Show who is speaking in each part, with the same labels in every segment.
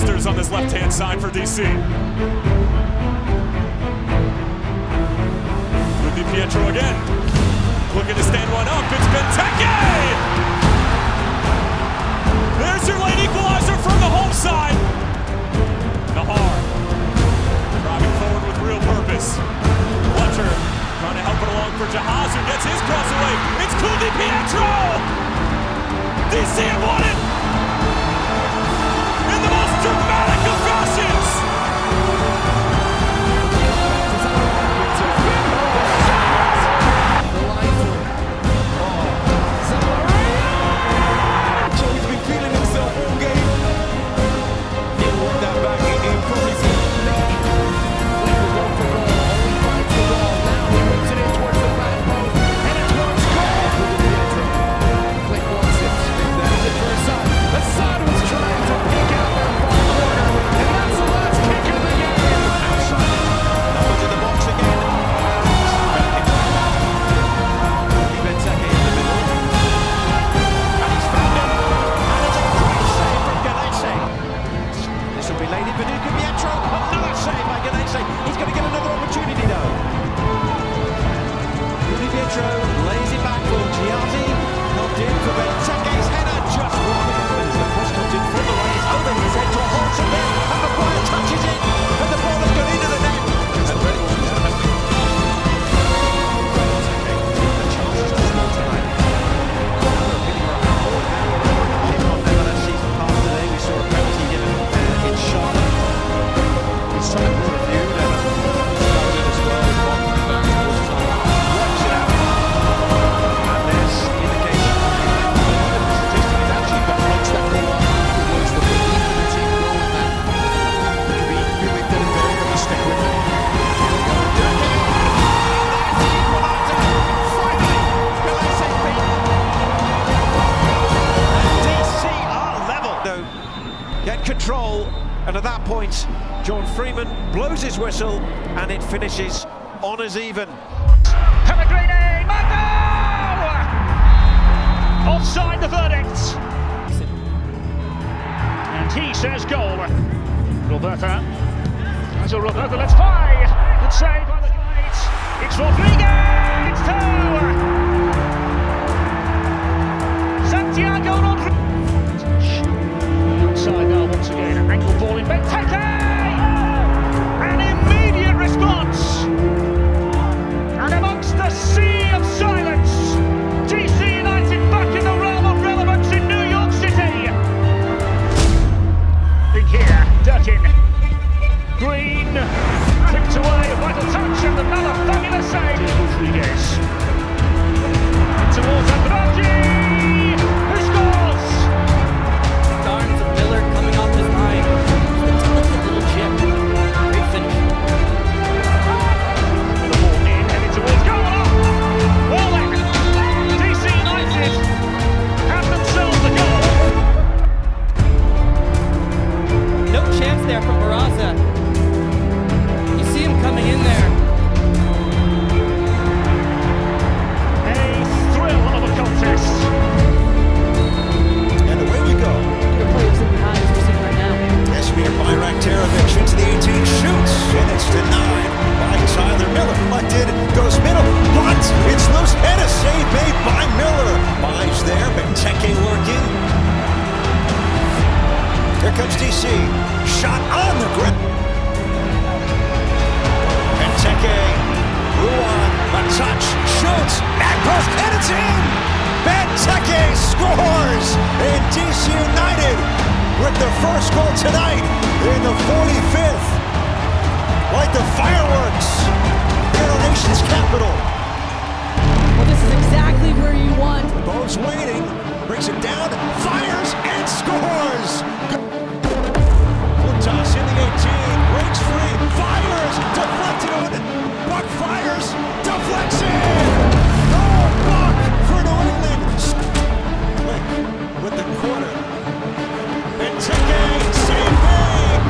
Speaker 1: monsters on this left-hand side for DC. With Di Pietro again. Looking to stand one up. It's Benteke! There's your late equalizer from the home side. Nahar driving forward with real purpose. Fletcher trying to help it along for Jahaz, who gets his cross away. It's Di Pietro! DC have won it! In the most dramatic of fashions!
Speaker 2: He's been feeling himself all game. He'll walk that back in probably. He's going to get another opportunity though. Di Pietro lays it back for Giazzi. Knocked in for Benteke's header. Just won. As the cross comes in from the right, it's over his head to a Hodgson there. And Maguire touches it. And the ball has gone into the net. And the chances are small tonight. We saw a penalty given in Charlotte. It's time to review. Get control, and at that point, John Freeman blows his whistle, and it finishes on as even.
Speaker 3: Pellegrini, Mando! Offside the verdict. And he says goal. Roberta. So Roberta, let's fly! Good save by the Dcunited. It's Rodriguez! Santiago Rodriguez. Outside now once again, an angle ball in Benteke! An immediate response! And amongst the sea of silence, Dcunited back in the realm of relevance in New York City! Big here, Durkin. Green, clipped away, a vital touch and another fabulous save. Rodriguez. Towards Andrade, who scores!
Speaker 4: Darns of Miller coming off his line. Just a talented little chip. Great finish.
Speaker 3: The ball in, headed towards goal. Well then, Dcunited have themselves a goal.
Speaker 4: No chance there from Barraza. You see him coming in there.
Speaker 3: A thrill of a contest.
Speaker 2: And away we go.
Speaker 4: The players in behind as we're seeing right now.
Speaker 2: Esmir Bayraktarovic into the 18, shoots, and it's denied by Tyler Miller. Deflected, goes middle, blocked, it's loose, and a save made by Miller. Buys there, Benteke working. Here comes DC, shot on the grip. Benteke, Ruan, a touch, shoots, back post, and it's in! Benteke scores, and Dcunited with the first goal tonight in the 45th. Like the fireworks in our nation's capital.
Speaker 4: Well, this is exactly where you want.
Speaker 2: Bo's waiting, brings it down, fires, and scores! Toss in the 18, breaks free, fires, deflected on it, Buck fires, deflects in! Oh, Buck for New England! Click with the corner. Benteke, save made!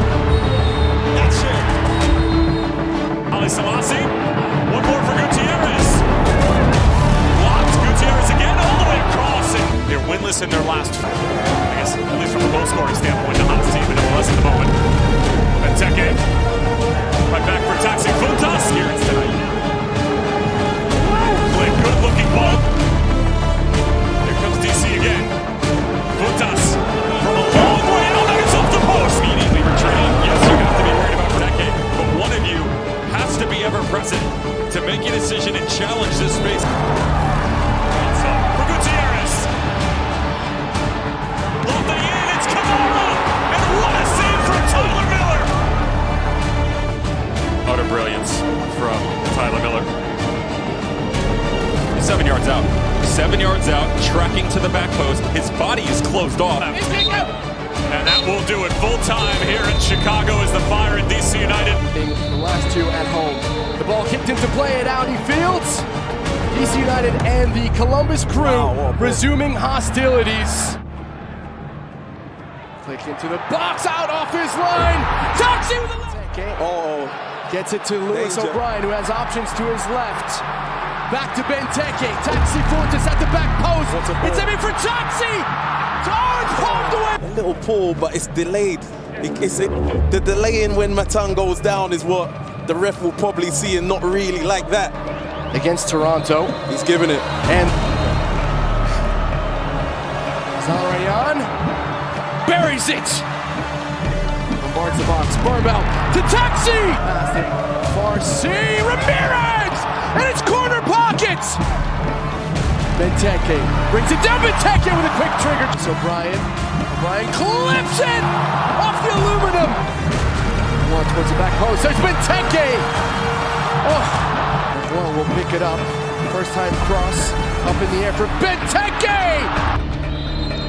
Speaker 2: That's it!
Speaker 1: Ali Samasi, one more for Gutierrez. Blocked, Gutierrez again, all the way across. And they're winless in their last, I guess, at least from a goal scoring standpoint, the hottest team in the Blessing the moment. Benteke. Right back for Taxi Funtas. Here it's tonight. Play good looking ball. Here comes DC again. Funtas from a long way. Oh, that is off the post. Immediately retreating. Yes, you have to be worried about Benteke, but one of you has to be ever present to make a decision and challenge this space. It's up for Gutierrez. Lofting in, it's Kamara! And what a save from Tyler Miller! Utter brilliance from Tyler Miller. 7 yards out. 7 yards out, tracking to the back post. His body is closed off. And that will do it. Full time here in Chicago as the Fire in DC United.
Speaker 5: The last two at home. The ball kicked into play at Audi Fields. DC United and the Columbus Crew resuming hostilities. Click into the box, out off his line. Taxi with the left. Gets it to Lewis O'Brien, who has options to his left. Back to Benteke. Taxi Funtas at the back post. It's in for Taxi.
Speaker 6: A little pull, but it's delayed. The delaying when Matan goes down is what the ref will probably see, and not really like that.
Speaker 5: Against Toronto.
Speaker 6: He's giving it.
Speaker 5: And Zarayan buries it. Bombards the box. Barbell to Taxi. Farsi Ramirez. And it's corner pockets. Benteke brings it down. Benteke with a quick trigger. So O'Brien clips it off the aluminum. One towards the back post. There's Benteke. One will pick it up. First time cross up in the air for Benteke.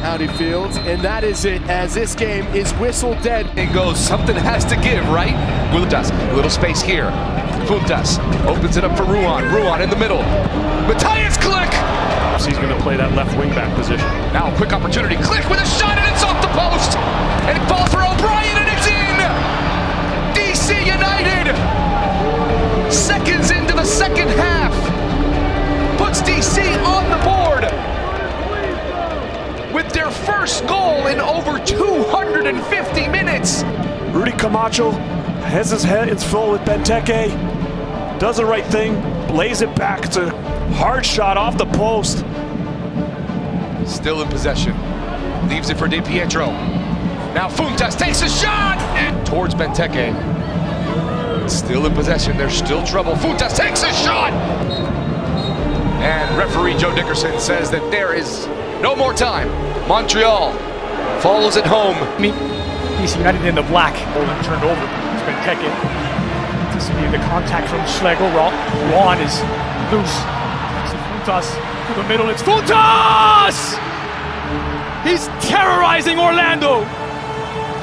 Speaker 5: Audi Fields, and that is it as this game is whistle dead.
Speaker 7: It goes, something has to give, right? Funtas, little space here. Funtas opens it up for Ruan. Ruan in the middle. Matthias Click!
Speaker 8: He's going to play that left wing back position.
Speaker 7: Now a quick opportunity. Click with a shot and it's off the post! And it falls for O'Brien and it's in! DC United! Seconds into the second half. Puts DC on the board. With their first goal in over 250 minutes.
Speaker 8: Rudy Camacho has his head full with Benteke. Does the right thing, lays it back. It's a hard shot off the post.
Speaker 7: Still in possession. Leaves it for Di Pietro. Now Funtas takes a shot and towards Benteke. Still in possession. There's still trouble. Funtas takes a shot. And referee Joe Dickerson says that there is no more time. Montreal follows it home.
Speaker 9: DC United in the black. Bowling turned over. It's Benteke. Anticipating the contact from Schlegel. Juan is loose. Funtas to the middle. It's Funtas! He's terrorizing Orlando.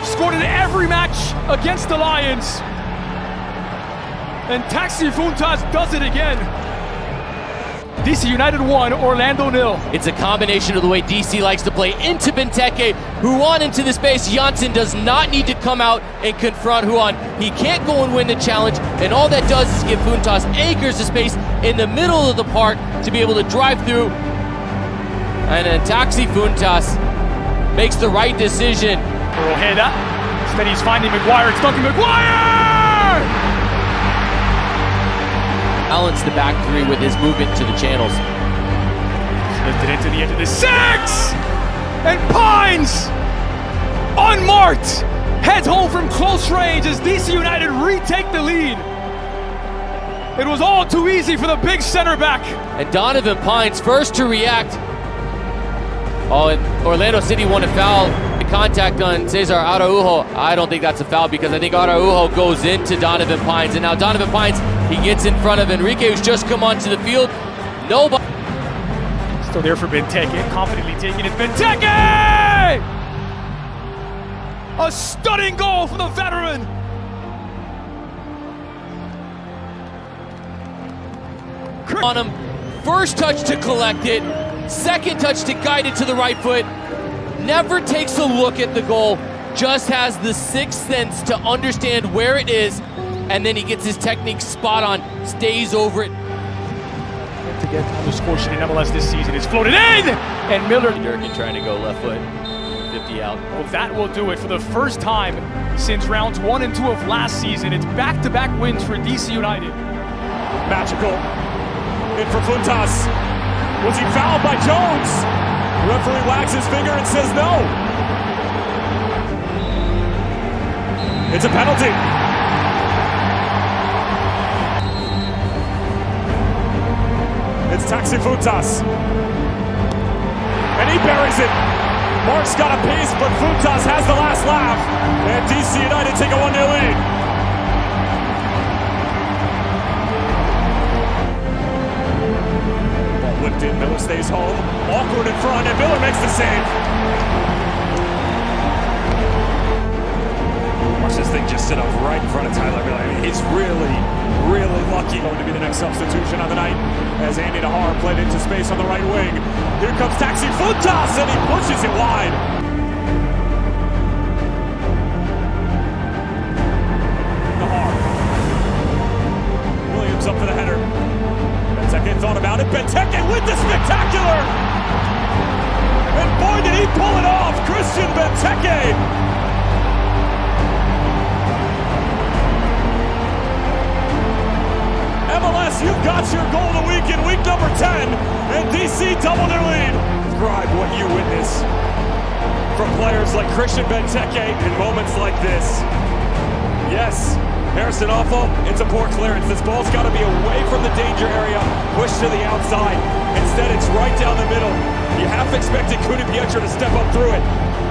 Speaker 9: Scored in every match against the Lions. And Taxi Funtas does it again. DC United 1, Orlando 0.
Speaker 10: It's a combination of the way DC likes to play into Benteke. Huan into the space. Janssen does not need to come out and confront Huan. He can't go and win the challenge, and all that does is give Funtas acres of space in the middle of the park to be able to drive through. And then Taxi Funtas makes the right decision.
Speaker 9: For Ojeda. Instead he's finding McGuire. It's Duncan McGuire!
Speaker 10: Balance the back three with his movement to the channels.
Speaker 9: Lifted into the edge of the 6! And Pines, unmarked, heads home from close range as DC United retake the lead. It was all too easy for the big center back.
Speaker 10: And Donovan Pines first to react. Oh, and Orlando City won a foul. The contact on Cesar Araujo. I don't think that's a foul because I think Araujo goes into Donovan Pines. And now Donovan Pines, he gets in front of Enrique, who's just come onto the field. Nobody.
Speaker 9: Still there for Benteke, confidently taking it. Benteke! A stunning goal for the veteran.
Speaker 10: On him, first touch to collect it, second touch to guide it to the right foot. Never takes a look at the goal, just has the sixth sense to understand where it is, and then he gets his technique spot on, stays over it.
Speaker 9: To get on the score sheet in MLS this season is floated in, and Miller.
Speaker 10: Durkin trying to go left foot, safety out.
Speaker 9: Well, that will do it for the first time since rounds 1 and 2 of last season. It's back-to-back wins for DC United.
Speaker 1: Magical. In for Funtas. Was he fouled by Jones? The referee wags his finger and says no. It's a penalty. It's Taxi Funtas. And he buries it. Mark's got a piece, but Funtas has the last laugh. And DC United take a 1-0 lead. Ball whipped in, Miller stays home. Awkward in front, and Miller makes the save. Watch this thing just sit up right in front of Tyler Miller. I mean, he's really lucky going to be the next substitution of the night as Andy Nahar played into space on the right wing. Here comes Taxi Funtas, and he pushes it wide. Nahar. Williams up for the header. Benteke thought about it. Benteke with the spectacular! And boy, did he pull it off! Christian Benteke! MLS, you've got your goal of the week in week number 10, and DC double their lead. Describe what you witness from players like Christian Benteke in moments like this. Yes, Harrison Awful, it's a poor clearance. This ball's got to be away from the danger area, pushed to the outside. Instead, it's right down the middle. You half expected Cudi Pietro to step up through it.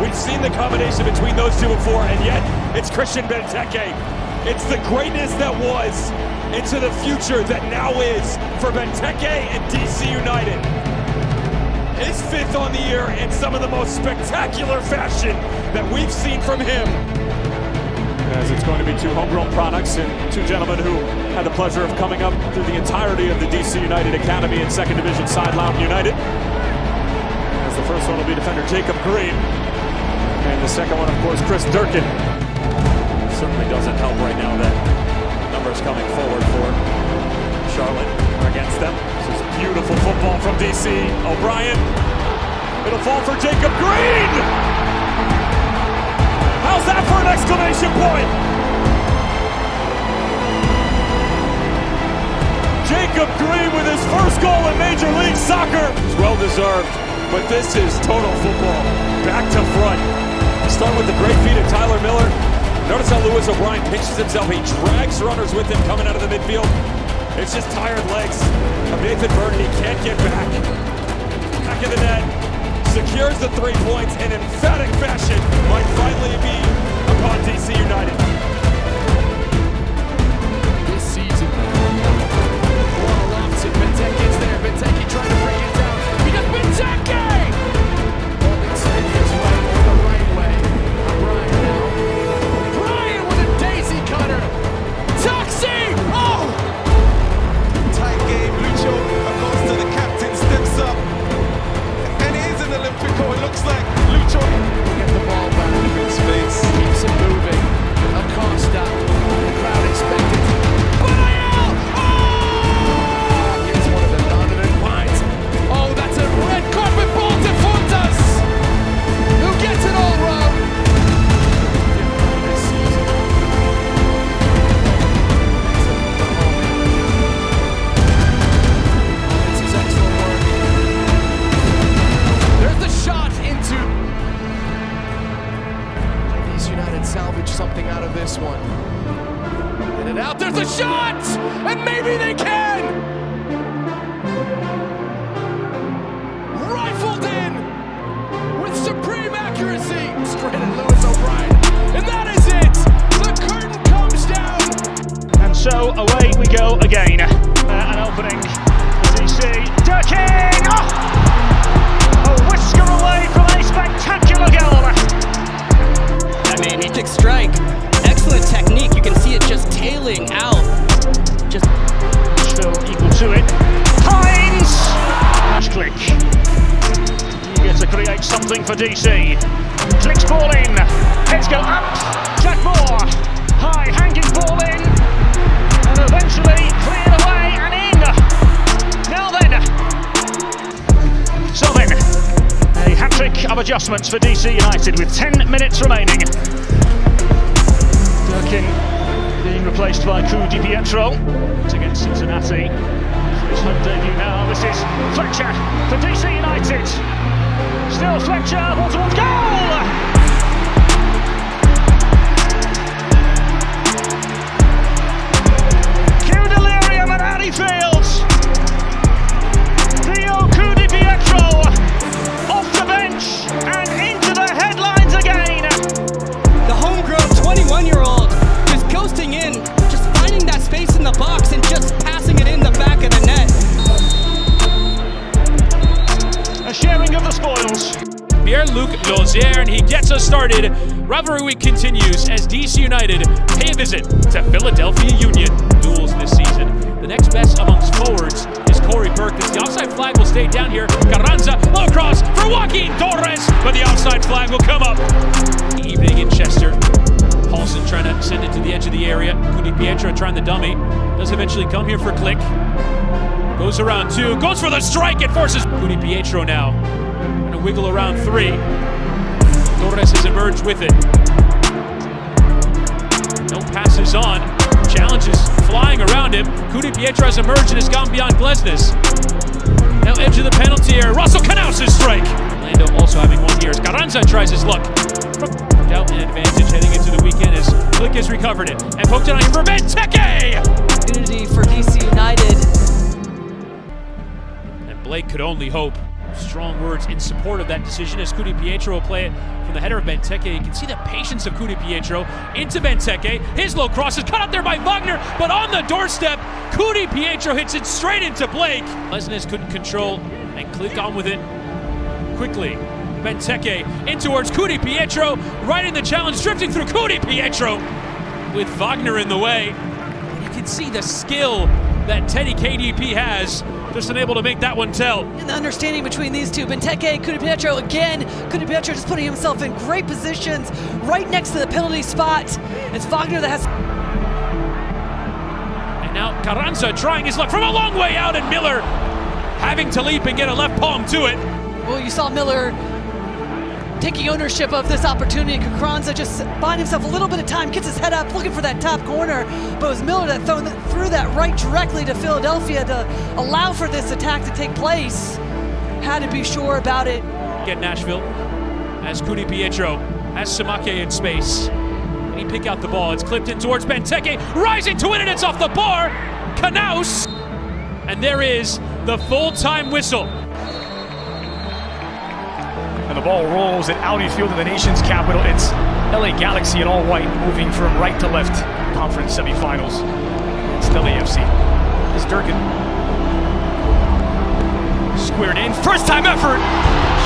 Speaker 1: We've seen the combination between those two before, and yet it's Christian Benteke. It's the greatness that was into the future that now is for Benteke and DC United. His 5th on the year in some of the most spectacular fashion that we've seen from him. As it's going to be 2 homegrown products and 2 gentlemen who had the pleasure of coming up through the entirety of the DC United Academy in 2nd Division side Loudoun United. As the first one will be defender Jacob Green. And the second one, of course, Chris Durkin. Certainly doesn't help right now that numbers coming forward for Charlotte against them. This is beautiful football from DC. O'Brien. It'll fall for Jacob Green! How's that for an exclamation point? Jacob Green with his first goal in Major League Soccer. It's well deserved, but this is total football. Back to front. Start with the great feet of Tyler Miller. Notice how Lewis O'Brien pitches himself. He drags runners with him coming out of the midfield. It's just tired legs of Nathan Burton. He can't get back. Back of the net. Secures the 3 points in emphatic fashion. Might finally be upon DC United.
Speaker 7: This season, ball lofts it. Benteke's there. Benteke trying to bring it down. Because Benteke! Holding steady his way the right way. O'Brien now. O'Brien with a daisy cutter. Taxi! Oh!
Speaker 2: Tight game, Lucho goes to the captain, steps up. And it is an Olympico, it looks like. Lucho
Speaker 7: Get the ball back in space. Keeps it moving. Acosta. The crowd expected. Bale! Oh! Here's one of the Donovan Pines. Oh, that's a red carpet ball to Funtas, who gets it all wrong. This season. This is excellent work. There's the shot into. DC United salvage something out of this one. In and out, there's a shot! And maybe they can! Rifled in with supreme accuracy. Straight at Lewis O'Brien. And that is it! The curtain comes down!
Speaker 3: And so away we go again. An opening for DC. Durkin! Oh! A whisker away from a spectacular goal.
Speaker 4: I mean, he took strike. Excellent technique. You can see it just tailing out. Just
Speaker 3: Still equal to it. Hines! Last click. Eager to create something for DC. Clicks ball in. Heads go up. Jack Moore. High hanging ball in. And eventually cleared away and in. Now then. So then, a hat-trick of adjustments for DC United with 10 minutes remaining. Durkin being replaced by Di Pietro against Cincinnati. For his home debut now, this is Fletcher for DC United. Still Fletcher, ball towards goal! Delirium at Anfield. Di Pietro off the bench and into the headlines again.
Speaker 4: The homegrown 21-year-old just ghosting in, just finding that space in the box and just passing it in the back of the net.
Speaker 3: A sharing of the spoils.
Speaker 1: Pierre-Luc Lauzière, and he gets us started. Rivalry week continues as DC United pay a visit to Philadelphia Union. Duels this season. The next best amongst forwards is Corey Perkins. The offside flag will stay down here. Carranza, low cross for Joaquin Torres, but the offside flag will come up. Evening in Chester. Paulson trying to send it to the edge of the area. Di Pietro trying the dummy. Does eventually come here for Click. Goes around two. Goes for the strike. It forces Di Pietro now. Going to wiggle around three. Torres has emerged with it. No passes on. Challenges flying around him. Di Pietro has emerged and has gone beyond Glesnes. Now edge of the penalty area. Russell Knaus' strike. Orlando also having one here as Carranza tries his luck. Doubt an advantage heading into the weekend as Click has recovered it. And poked it on here for Benteke!
Speaker 11: Opportunity for DC United.
Speaker 1: And Blake could only hope. Strong words in support of that decision as Di Pietro will play it from the header of Benteke. You can see the patience of Di Pietro into Benteke. His low cross is cut out there by Wagner, but on the doorstep, Di Pietro hits it straight into Blake. Lesnes couldn't control and Click on with it quickly. Benteke in towards Di Pietro, right in the challenge, drifting through Di Pietro with Wagner in the way. You can see the skill that Teddy KDP has. Just unable to make that one tell.
Speaker 11: And the understanding between these two, Benteke, Di Pietro again. Di Pietro just putting himself in great positions right next to the penalty spot. It's Wagner that has...
Speaker 1: And now Carranza trying his luck from a long way out, and Miller having to leap and get a left palm to it.
Speaker 11: Well, you saw Miller taking ownership of this opportunity. Carranza just buying himself a little bit of time, gets his head up, looking for that top corner. But it was Miller that threw that right directly to Philadelphia to allow for this attack to take place. Had to be sure about it.
Speaker 1: Get Nashville as Di Pietro has Samake in space. And he pick out the ball. It's clipped in towards Benteke, rising to win it. It's off the bar. Knaus. And there is the full-time whistle.
Speaker 9: And the ball rolls at Audi Field in the nation's capital. It's LA Galaxy in all white, moving from right to left. Conference semifinals. It's LAFC. It's Durkin. Squared in. First time effort.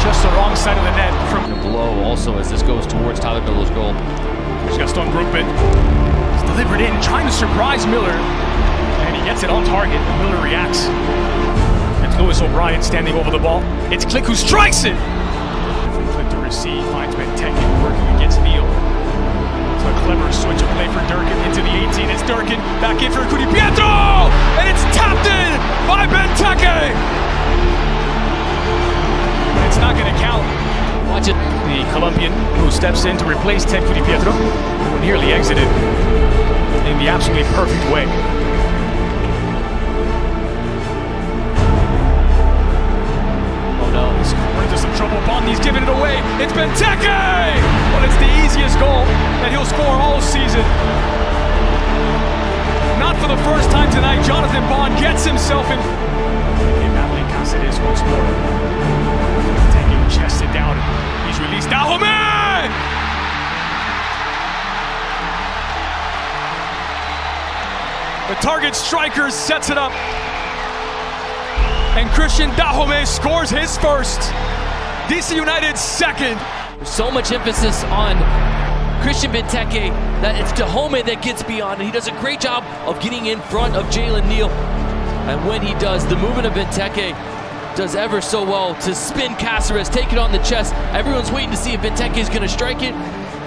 Speaker 9: Just the wrong side of the net. From
Speaker 10: Below also as this goes towards Tyler Miller's goal.
Speaker 9: He's Gaston Groupman. It's delivered in, trying to surprise Miller. And he gets it on target. Miller reacts. It's Lewis O'Brien standing over the ball. It's Click who strikes it. Receive, finds Benteke working against Neal. It's a clever switch of play for Durkin into the 18. It's Durkin back in for Di Pietro, and it's tapped in by Benteke. But it's not going to count.
Speaker 10: Watch it.
Speaker 9: The Colombian who steps in to replace Di Pietro, who nearly exited in the absolutely perfect way. Into some trouble. Bondi's giving it away. It's Benteke! Well, it's the easiest goal that he'll score all season. Not for the first time tonight. Jonathan Bond gets himself in. Battling Cáceres once more. Benteke chested down. He's released. Dahomey! The target striker sets it up. And Christian Dahomey scores his first. DC United's second.
Speaker 10: There's so much emphasis on Christian Benteke that it's Dahomey that gets beyond, and he does a great job of getting in front of Jalen Neal. And when he does, the movement of Benteke does ever so well to spin Cáceres, take it on the chest. Everyone's waiting to see if Benteke is going to strike it.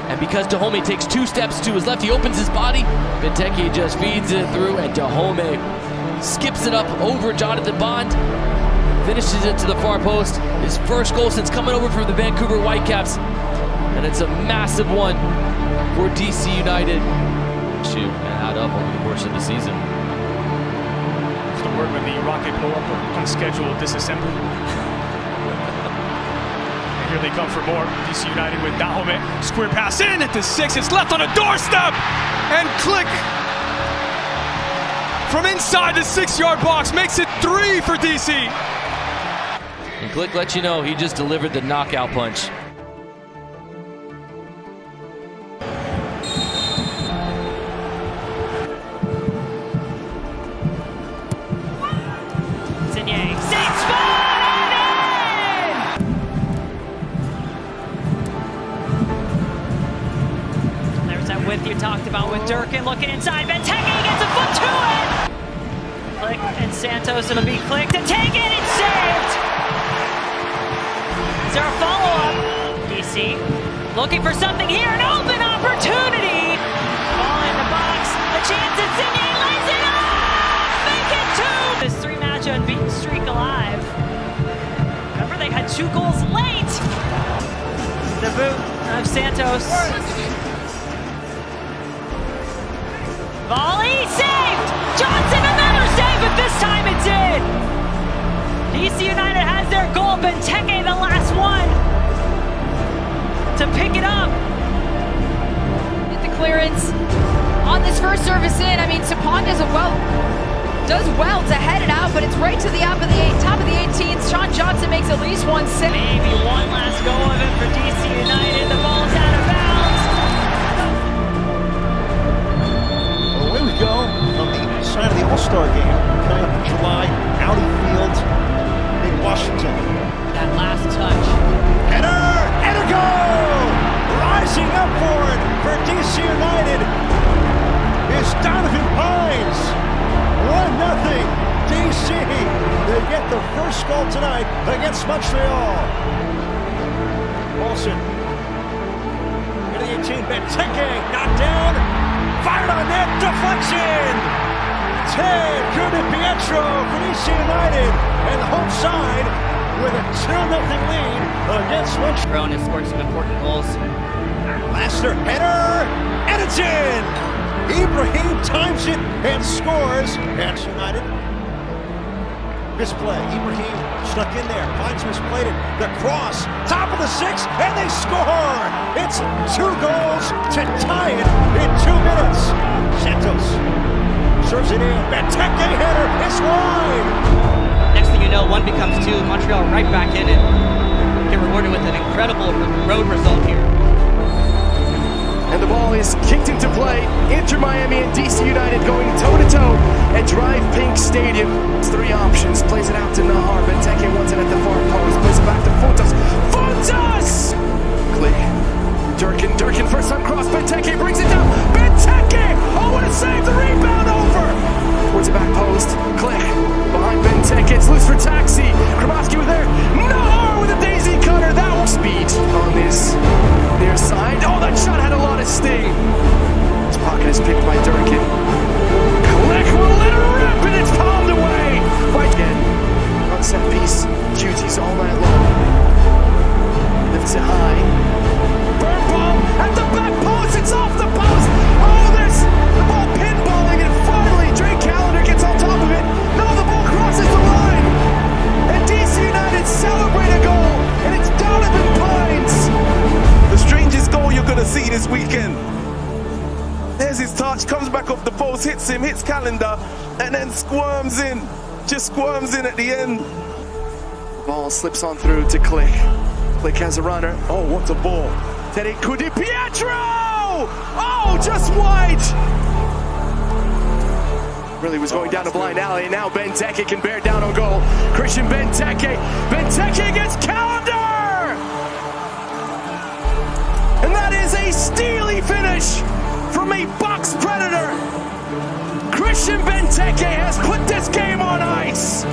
Speaker 10: And because Dahomey takes 2 steps to his left, he opens his body. Benteke just feeds it through, and Dahomey skips it up over Jonathan Bond. finishes it to the far post. His first goal since coming over from the Vancouver Whitecaps. And it's a massive one for DC United. Shoot, add up over the course of the season.
Speaker 9: It's the word when the rocket blow up unscheduled disassembly. And here they come for more. DC United with Dahome. Square pass in at the 6. It's left on a doorstep. And Click from inside the 6-yard box makes it 3 for DC.
Speaker 10: And Click lets you know he just delivered the knockout punch.
Speaker 12: You talked about with Durkin looking inside. Benteke gets a foot to it. Click and Santos. It'll be Click to take it. It's saved. Is there a follow-up? DC looking for something here. An open opportunity. Ball in the box. A chance. And Insigne lays it off. Make it 2. This 3-match unbeaten streak alive. Remember, they had 2 goals late. The boot of Santos. Volley saved! Johnson, another save, but this time it did! DC United has their goal. Benteke, the last one to pick it up.
Speaker 13: Get the clearance on this first service in. I mean, Sapong does well to head it out, but it's right to the top of the 18th. Sean Johnson makes at least one save.
Speaker 12: Maybe one last go of it for DC United. The ball's out of bounds.
Speaker 2: Go on the side of the All-Star game coming up in July, Audi Field in Washington.
Speaker 12: That last touch.
Speaker 2: Header and a goal! Rising up for it for DC United is Donovan Pines. 1-0 DC. They get the first goal tonight against Montreal. Olsen into the 18. Benteke knocked down. Fired on net, deflection! Dcunited for DC United, and the home side with a 2-0 lead against Montreal.
Speaker 12: Brown has scored some important goals.
Speaker 2: Lassiter, header, and it's in! Ibrahim times it and scores. And United misplay. Ibrahim stuck in there. Pines misplayed it. The cross, top of the 6, and they score! It's 2 goals to tie it in 2 minutes. Santos serves it in. Benteke header, it's wide!
Speaker 12: Next thing you know, 1 becomes 2. Montreal right back in it. Get rewarded with an incredible road result here.
Speaker 5: And the ball is kicked into play. Inter Miami and DC United going toe-to-toe at Drive Pink Stadium. It's 3 options. Plays it out to Nahar. Benteke wants it at the far post. Plays it back to Funtas. Funtas! Click. Durkin first time cross. Benteke brings it down. Benteke! Oh, what a save! The rebound over! Towards the back post. Click. Behind Benteke. It's loose for Taxi. Kramovsky with there. Nahar with a daisy cutter. That was speed on this near side. Oh, that shot had a lot of sting. His pocket is picked by Durkin. Click will let it rip, and it's palmed away. Right again. On set piece. Duties all night long. Lifts it high. Burn bomb at the back post. It's off the post. Oh, there's the ball pinballing, and finally Drake Callender gets on top of it. No, the ball crosses the line. And DC United celebrate a goal, and it's Donovan Pines.
Speaker 6: The strangest goal you're going to see this weekend. There's his touch, comes back off the post, hits him, hits Callender, and then squirms in. Just squirms in at the end.
Speaker 5: Ball slips on through to Click. Click has a runner.
Speaker 6: Oh, what a ball.
Speaker 5: Federico Di Pietro! Oh, just wide! Really was going down a blind alley, and now Benteke can bear down on goal. Christian Benteke. Benteke against Callender! And that is a steely finish from a box predator. Christian Benteke has put this game on ice.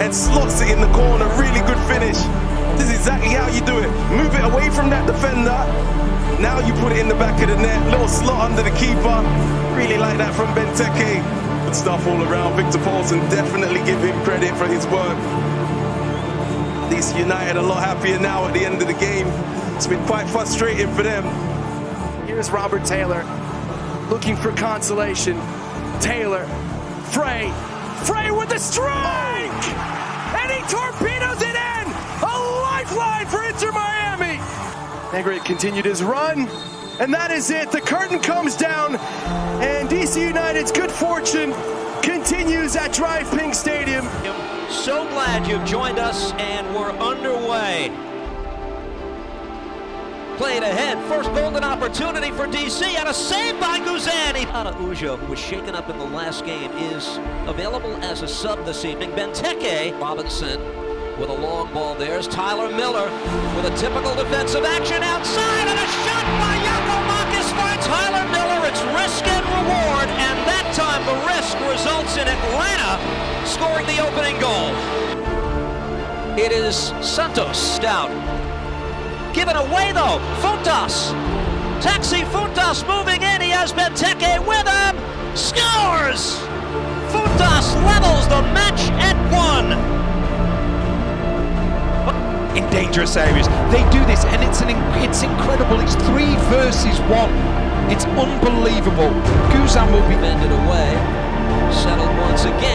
Speaker 6: And slots it in the corner, really good finish. This is exactly how you do it. Move it away from that defender. Now you put it in the back of the net. Little slot under the keeper. Really like that from Benteke. Good stuff all around. Victor Paulson, definitely give him credit for his work. DC United a lot happier now at the end of the game. It's been quite frustrating for them.
Speaker 5: Here's Robert Taylor looking for consolation. Taylor, Frey with the strike! And he torpedoes it in! A lifeline for Inter Miami! Negri continued his run, and that is it. The curtain comes down, and DC United's good fortune continues at Drive Pink Stadium.
Speaker 14: So glad you've joined us, and we're underway. Played ahead, first golden opportunity for DC, and a save by Guzani. Ujo, who was shaken up in the last game, is available as a sub this evening. Benteke, Robinson with a long ball. There's Tyler Miller with a typical defensive action outside, and a shot by Giakoumakis finds Tyler Miller. It's risk and reward, and that time the risk results in Atlanta scoring the opening goal. It is Santos stout. Given away though, Funtas. Taxi Funtas moving in, he has Benteke with him. Scores! Funtas levels the match at 1.
Speaker 15: In dangerous areas, they do this, and it's incredible. It's 3 versus 1. It's unbelievable. Guzan will be
Speaker 14: Bended away, settled once again.